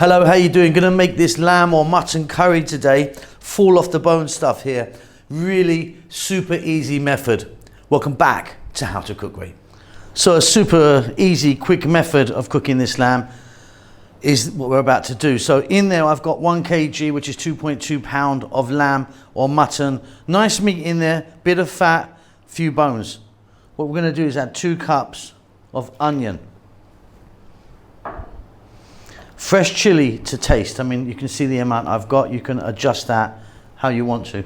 Hello, how you doing? Gonna make this lamb or mutton curry today. Fall off the bone stuff here. Really super easy method. Welcome back to How to Cook Great. So a super easy, quick method of cooking this lamb is what we're about to do. So in there I've got 1 kg, which is 2.2 pound of lamb or mutton. Nice meat in there, bit of fat, few bones. What we're gonna do is add 2 cups of onion. Fresh chili to taste. I mean, you can see the amount I've got. You can adjust that how you want to.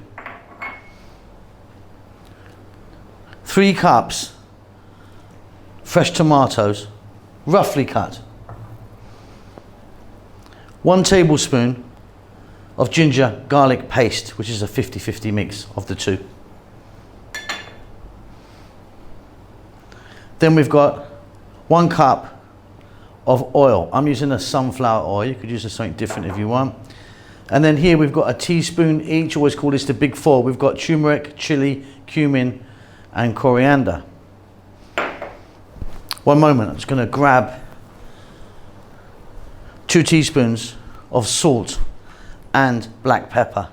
3 cups fresh tomatoes, roughly cut. 1 tablespoon of ginger garlic paste, which is a 50-50 mix of the two. Then we've got 1 cup of oil. I'm using a sunflower oil. You could use something different if you want. And then here we've got a teaspoon each. Always call this the big 4. We've got turmeric, chili, cumin, and coriander. One moment, I'm just going to grab 2 teaspoons of salt and black pepper.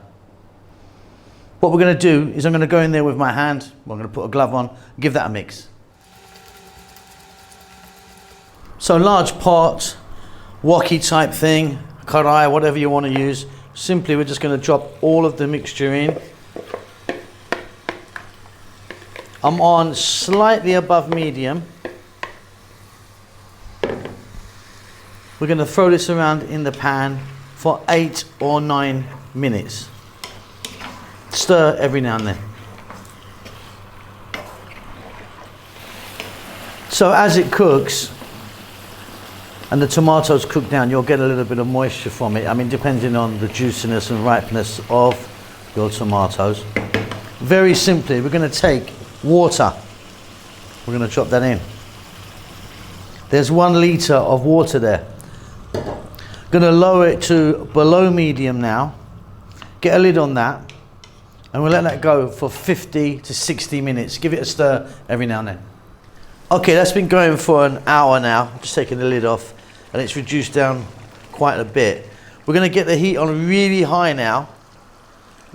What we're going to do is I'm going to go in there with my hand. I'm going to put a glove on, give that a mix. So large pot, wok type thing, karai, whatever you want to use. Simply we're just going to drop all of the mixture in. I'm on slightly above medium. We're going to throw this around in the pan for 8 or 9 minutes. Stir every now and then. So as it cooks and the tomatoes cook down, you'll get a little bit of moisture from it. I mean, depending on the juiciness and ripeness of your tomatoes. Very simply, we're going to take water. We're going to drop that in. There's 1 litre of water there. Going to lower it to below medium now. Get a lid on that. And we'll let that go for 50 to 60 minutes. Give it a stir every now and then. Okay, that's been going for an hour now. Just taking the lid off. And it's reduced down quite a bit. We're going to get the heat on really high now.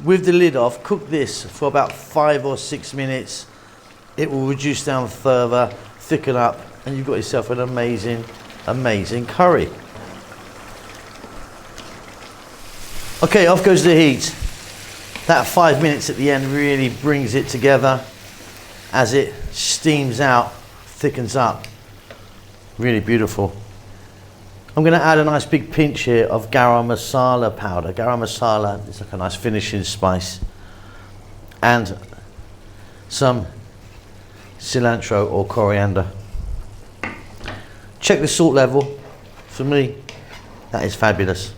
With the lid off, cook this for about 5 or 6 minutes. It will reduce down further, thicken up, and you've got yourself an amazing, amazing curry. Okay, off goes the heat. That 5 minutes at the end really brings it together as it steams out, thickens up. Really beautiful. I'm going to add a nice big pinch here of garam masala powder. Garam masala is like a nice finishing spice. And some cilantro or coriander. Check the salt level. For me, that is fabulous.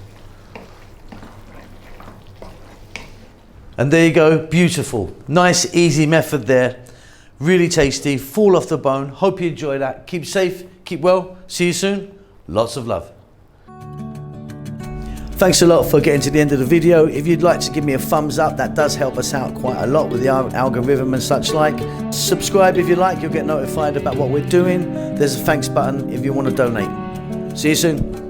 And there you go, beautiful. Nice, easy method there. Really tasty, fall off the bone. Hope you enjoy that. Keep safe, keep well. See you soon. Lots of love. Thanks a lot for getting to the end of the video. If you'd like to give me a thumbs up, that does help us out quite a lot with the algorithm and such like. Subscribe if you like, you'll get notified about what we're doing. There's a thanks button if you want to donate. See you soon.